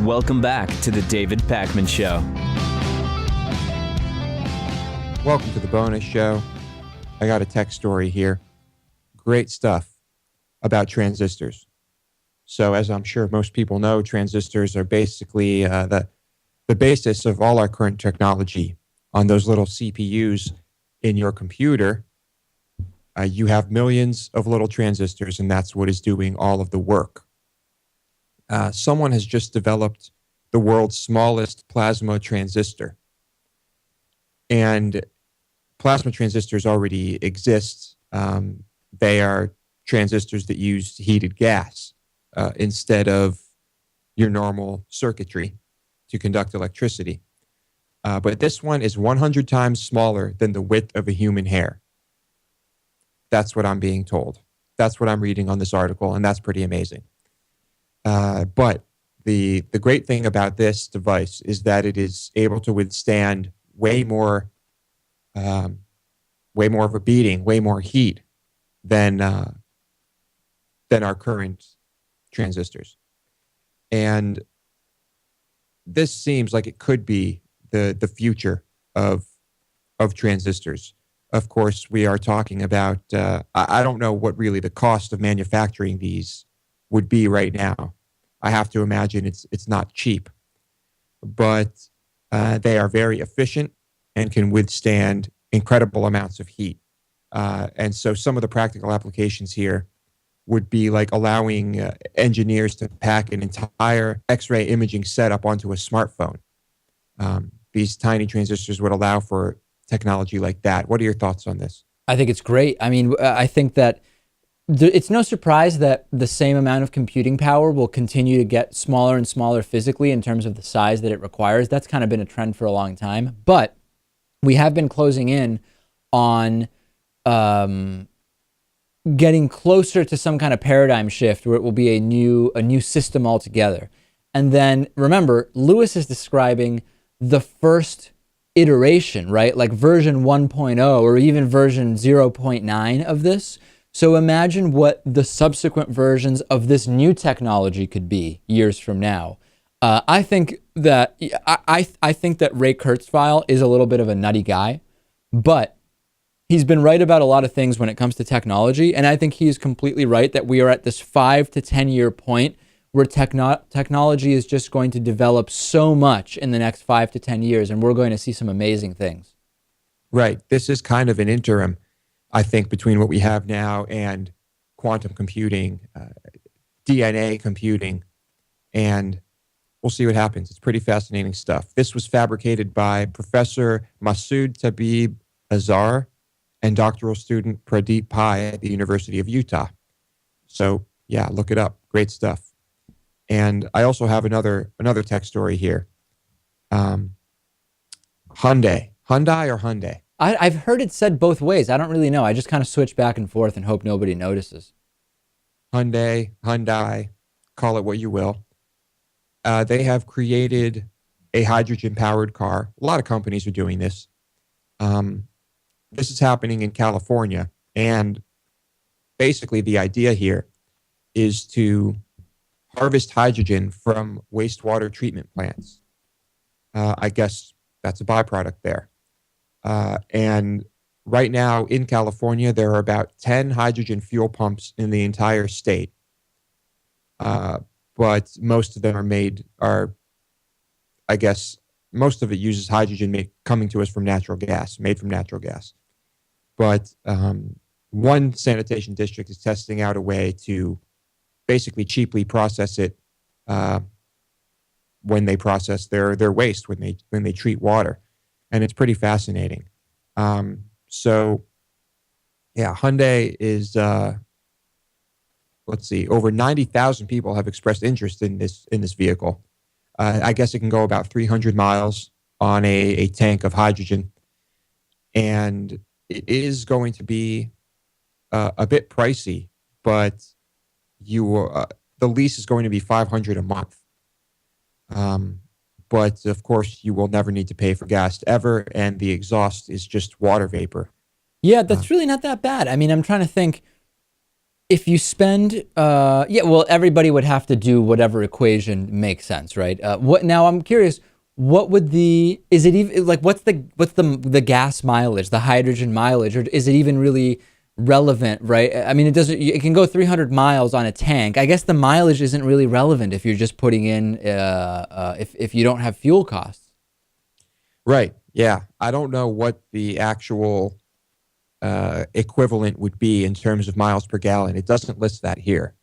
Welcome back to the David Pakman Show. Welcome to the bonus show. I got a tech story here. Great stuff about transistors. So as I'm sure most people know, transistors are basically the basis of all our current technology. On those little CPUs in your computer, you have millions of little transistors, and that's what is doing all of the work. Someone has just developed the world's smallest plasma transistor. And plasma transistors already exist. They are transistors that use heated gas instead of your normal circuitry to conduct electricity. But this one is 100 times smaller than the width of a human hair. That's what I'm being told. That's what I'm reading on this article, and that's pretty amazing. But the great thing about this device is that it is able to withstand way more of a beating, way more heat than our current transistors. And this seems like it could be the future of transistors. Of course, we are talking about, I don't know what really the cost of manufacturing these would be right now. I have to imagine it's not cheap, but they are very efficient and can withstand incredible amounts of heat. And so some of the practical applications here would be like allowing engineers to pack an entire X-ray imaging setup onto a smartphone. These tiny transistors would allow for technology like that. What are your thoughts on this? I think it's great. I mean, I think that it's no surprise that the same amount of computing power will continue to get smaller and smaller physically in terms of the size that it requires. That's kind of been a trend for a long time. But we have been closing in on getting closer to some kind of paradigm shift where it will be a new system altogether. And then remember, Lewis is describing the first iteration, right? Like version 1.0 or even version 0.9 of this. So imagine what the subsequent versions of this new technology could be years from now. I think that I think that Ray Kurzweil is a little bit of a nutty guy, but he's been right about a lot of things when it comes to technology, and I think he's completely right that we are at this 5 to 10 year point where technology is just going to develop so much in the next 5 to 10 years, and we're going to see some amazing things. Right. This is kind of an interim, I think, between what we have now and quantum computing, DNA computing, and we'll see what happens. It's pretty fascinating stuff. This was fabricated by Professor Masoud Tabib Azhar and doctoral student Pradeep Pai at the University of Utah. So, yeah, look it up. Great stuff. And I also have another tech story here. Hyundai or Hyundai? I've heard it said both ways. I don't really know. I just kind of switch back and forth and hope nobody notices. Hyundai, call it what you will. They have created a hydrogen-powered car. A lot of companies are doing this. This is happening in California. And basically the idea here is to harvest hydrogen from wastewater treatment plants. I guess that's a byproduct there. And right now in California, there are about 10 hydrogen fuel pumps in the entire state. But most of them I guess, most of it uses hydrogen coming to us from natural gas, made from natural gas. But one sanitation district is testing out a way to basically cheaply process it when they process their waste, when they treat water. And it's pretty fascinating. So, yeah, Hyundai is, let's see, over 90,000 people have expressed interest in this vehicle. I guess it can go about 300 miles on a tank of hydrogen. And it is going to be a bit pricey, but the lease is going to be $500 a month. But of course, you will never need to pay for gas ever, and the exhaust is just water vapor. Yeah, that's really not that bad. I mean, I'm trying to think. if you spend, yeah, well, everybody would have to do whatever equation makes sense, right? What now? I'm curious. What would is it even like what's the gas mileage, the hydrogen mileage, or is it even really relevant, right? I mean, it can go 300 miles on a tank. I guess the mileage isn't really relevant if you're just putting in, if you don't have fuel costs. Right. Yeah. I don't know what the actual equivalent would be in terms of miles per gallon. It doesn't list that here.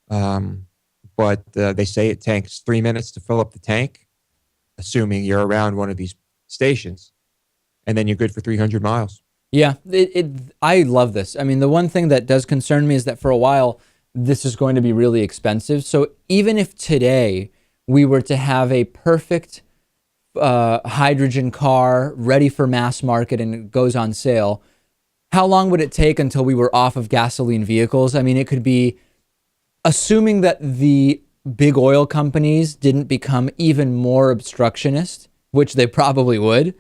But they say it takes 3 minutes to fill up the tank, assuming you're around one of these stations, and then you're good for 300 miles. Yeah, I love this. I mean, the one thing that does concern me is that for a while, this is going to be really expensive. So even if today we were to have a perfect hydrogen car ready for mass market and it goes on sale, how long would it take until we were off of gasoline vehicles? I mean, it could be, assuming that the big oil companies didn't become even more obstructionist, which they probably would,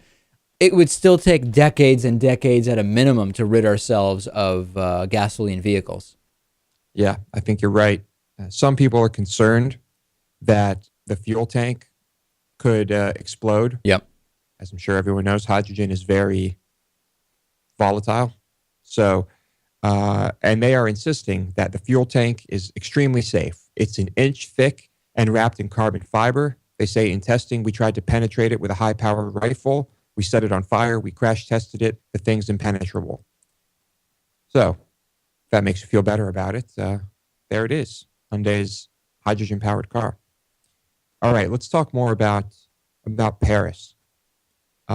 it would still take decades and decades at a minimum to rid ourselves of gasoline vehicles. Yeah, I think you're right. Some people are concerned that the fuel tank could explode. Yep. As I'm sure everyone knows, hydrogen is very volatile. So, and they are insisting that the fuel tank is extremely safe. It's an inch thick and wrapped in carbon fiber. They say in testing, we tried to penetrate it with a high-powered rifle. We set it on fire. We crash tested it. The thing's impenetrable. So, if that makes you feel better about it, there it is. Hyundai's hydrogen-powered car. All right, let's talk more about Paris.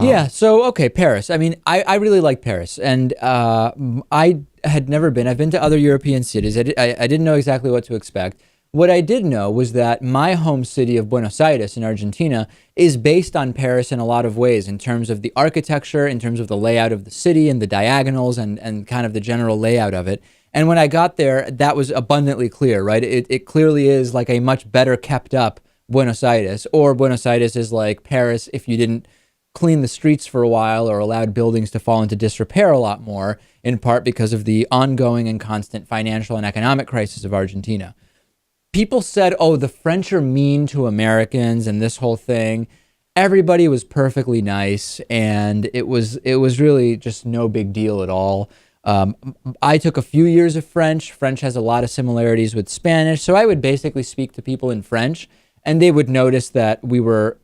Yeah, so, okay, Paris. I mean, I really like Paris, and I had never been. I've been to other European cities. I didn't know exactly what to expect. What I did know was that my home city of Buenos Aires in Argentina is based on Paris in a lot of ways, in terms of the architecture, in terms of the layout of the city and the diagonals and kind of the general layout of it. And when I got there, that was abundantly clear, right? It clearly is like a much better kept up Buenos Aires, or Buenos Aires is like Paris if you didn't clean the streets for a while or allowed buildings to fall into disrepair a lot more, in part because of the ongoing and constant financial and economic crisis of Argentina. People said, oh, the French are mean to Americans and this whole thing. Everybody was perfectly nice, and it was really just no big deal at all. I took a few years of French. French has a lot of similarities with Spanish, so I would basically speak to people in French, and they would notice that we were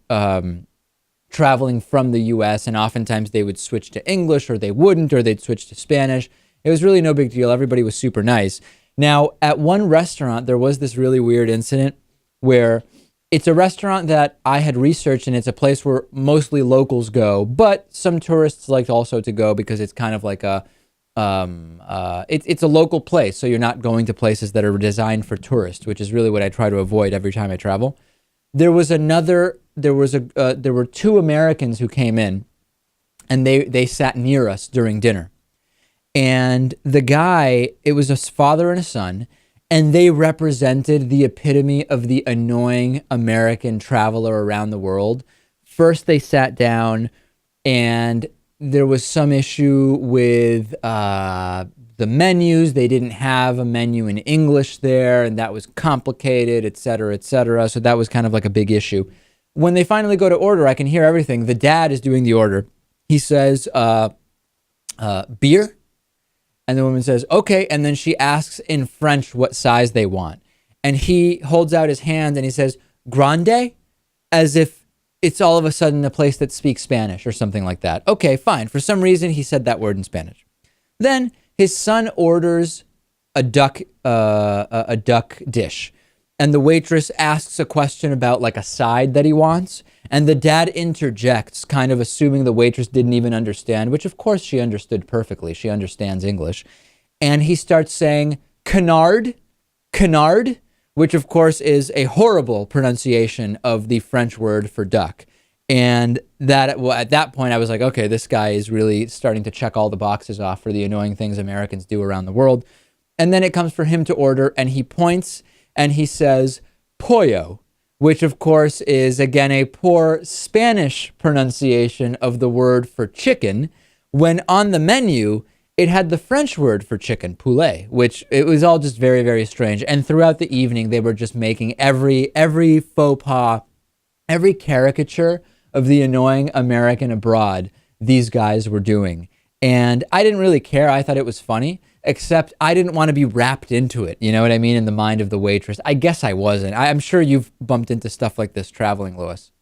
traveling from the US, and oftentimes they would switch to English, or they wouldn't, or they'd switch to Spanish. It was really no big deal. Everybody was super nice. Now, at one restaurant, there was this really weird incident where it's a restaurant that I had researched, and it's a place where mostly locals go, but some tourists like also to go because it's kind of like it's a local place, so you're not going to places that are designed for tourists, which is really what I try to avoid every time I travel. There were two Americans who came in, and they sat near us during dinner. And the guy, it was a father and a son, and they represented the epitome of the annoying American traveler around the world. First, they sat down, and there was some issue with the menus. They didn't have a menu in English there, and that was complicated, et cetera, et cetera. So that was kind of like a big issue. When they finally go to order, I can hear everything. The dad is doing the order. He says, beer? And the woman says, okay. And then she asks in French what size they want. And he holds out his hand and he says, grande? As if it's all of a sudden a place that speaks Spanish or something like that. Okay, fine. For some reason, he said that word in Spanish. Then his son orders a duck dish. And the waitress asks a question about like a side that he wants. And the dad interjects, kind of assuming the waitress didn't even understand, which of course she understood perfectly. She understands English. And he starts saying, canard, which of course is a horrible pronunciation of the French word for duck. And at that point, I was like, okay, this guy is really starting to check all the boxes off for the annoying things Americans do around the world. And then it comes for him to order, and he points and he says, pollo, which of course is, again, a poor Spanish pronunciation of the word for chicken, when on the menu, it had the French word for chicken, poulet, which it was all just very, very strange. And throughout the evening, they were just making every faux pas, every caricature of the annoying American abroad these guys were doing. And I didn't really care. I thought it was funny, except I didn't want to be wrapped into it. You know what I mean? In the mind of the waitress. I guess I wasn't. I'm sure you've bumped into stuff like this traveling, Lewis.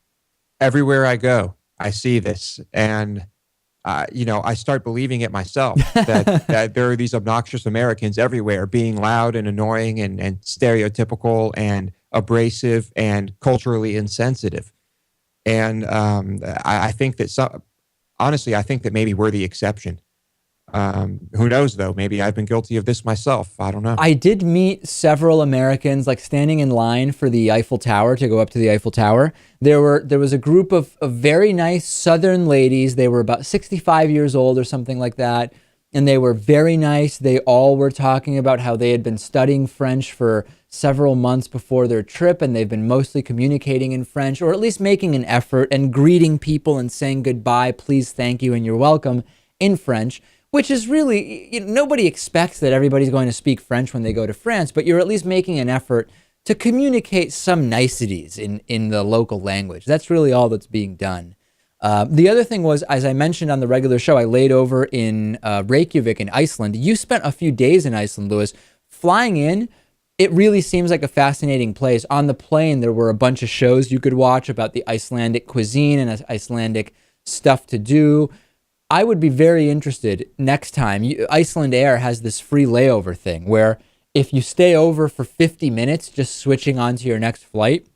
Everywhere I go, I see this. And I start believing it myself that there are these obnoxious Americans everywhere being loud and annoying and stereotypical and abrasive and culturally insensitive. And I think that honestly, I think that maybe we're the exception. Who knows, though? Maybe I've been guilty of this myself. I don't know. I did meet several Americans, like standing in line for the Eiffel Tower to go up to the Eiffel Tower. There was a group of very nice Southern ladies. They were about 65 years old or something like that. And they were very nice. They all were talking about how they had been studying French for several months before their trip, and they've been mostly communicating in French, or at least making an effort and greeting people and saying goodbye, please, thank you, and you're welcome in French. Which is really, nobody expects that everybody's going to speak French when they go to France, but you're at least making an effort to communicate some niceties in the local language. That's really all that's being done. The other thing was, as I mentioned on the regular show, I laid over in Reykjavik in Iceland. You spent a few days in Iceland, Lewis. Flying in, it really seems like a fascinating place. On the plane, there were a bunch of shows you could watch about the Icelandic cuisine and Icelandic stuff to do. I would be very interested next time. Iceland Air has this free layover thing where if you stay over for 50 minutes, just switching on to your next flight,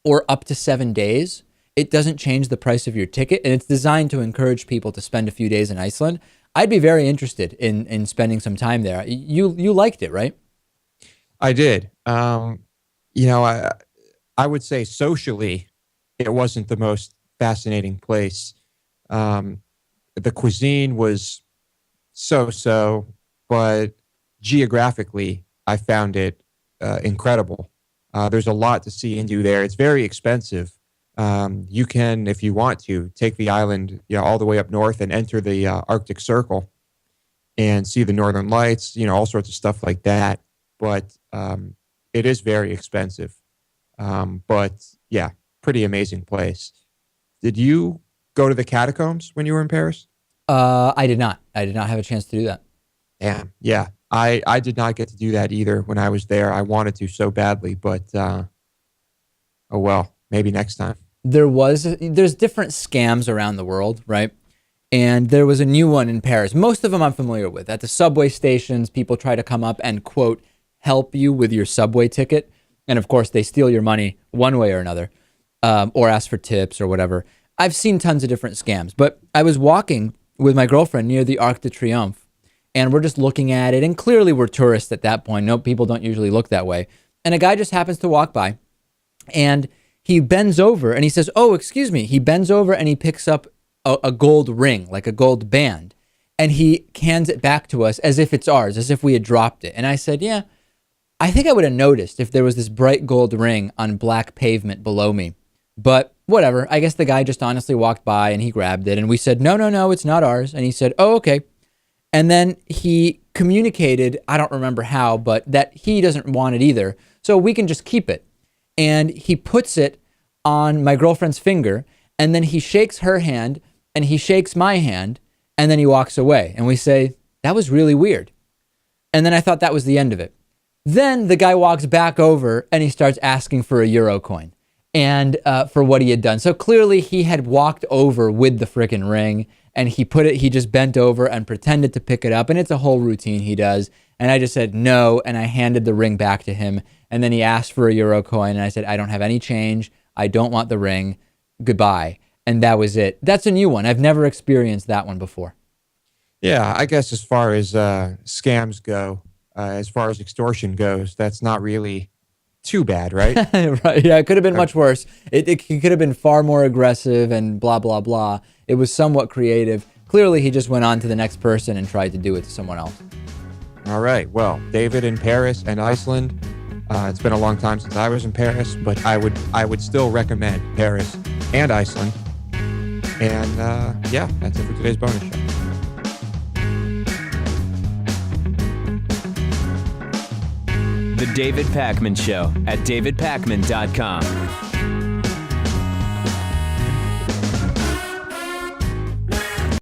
or up to 7 days, it doesn't change the price of your ticket. And it's designed to encourage people to spend a few days in Iceland. I'd be very interested in spending some time there. You liked it, right? I did. I would say socially, it wasn't the most fascinating place. The cuisine was so-so, but geographically, I found it incredible. There's a lot to see and do there. It's very expensive. You can, if you want to, take the island all the way up north and enter the Arctic Circle and see the Northern Lights, all sorts of stuff like that. But it is very expensive. But yeah, pretty amazing place. Did you go to the catacombs when you were in Paris? I did not. I did not have a chance to do that. Damn. Yeah. I did not get to do that either when I was there. I wanted to so badly, but oh well, maybe next time. There's different scams around the world, right? And there was a new one in Paris. Most of them I'm familiar with. At the subway stations, people try to come up and, quote, help you with your subway ticket. And of course, they steal your money one way or another, or ask for tips or whatever. I've seen tons of different scams, but I was walking with my girlfriend near the Arc de Triomphe, and we're just looking at it. And clearly we're tourists at that point. No, people don't usually look that way. And a guy just happens to walk by, and he bends over and he says, oh, excuse me. He bends over and he picks up a gold ring, like a gold band, and he hands it back to us as if it's ours, as if we had dropped it. And I said, yeah, I think I would have noticed if there was this bright gold ring on black pavement below me. But whatever, I guess the guy just honestly walked by and he grabbed it, and we said, no, it's not ours. And he said, oh, okay. And then he communicated, I don't remember how, but that he doesn't want it either. So we can just keep it. And he puts it on my girlfriend's finger, and then he shakes her hand and he shakes my hand, and then he walks away. And we say, that was really weird. And then I thought that was the end of it. Then the guy walks back over and he starts asking for a euro coin. And for what he had done. So clearly he had walked over with the frickin' ring, and he just bent over and pretended to pick it up. And it's a whole routine he does. And I just said no, and I handed the ring back to him. And then he asked for a euro coin, and I said, I don't have any change. I don't want the ring. Goodbye. And that was it. That's a new one. I've never experienced that one before. Yeah, I guess as far as scams go, as far as extortion goes, that's not really too bad, right? Right. Yeah, it could have been much worse. It could have been far more aggressive and blah, blah, blah. It was somewhat creative. Clearly, he just went on to the next person and tried to do it to someone else. All right. Well, David in Paris and Iceland. It's been a long time since I was in Paris, but I would still recommend Paris and Iceland. And yeah, that's it for today's bonus show. The David Pakman Show at davidpakman.com.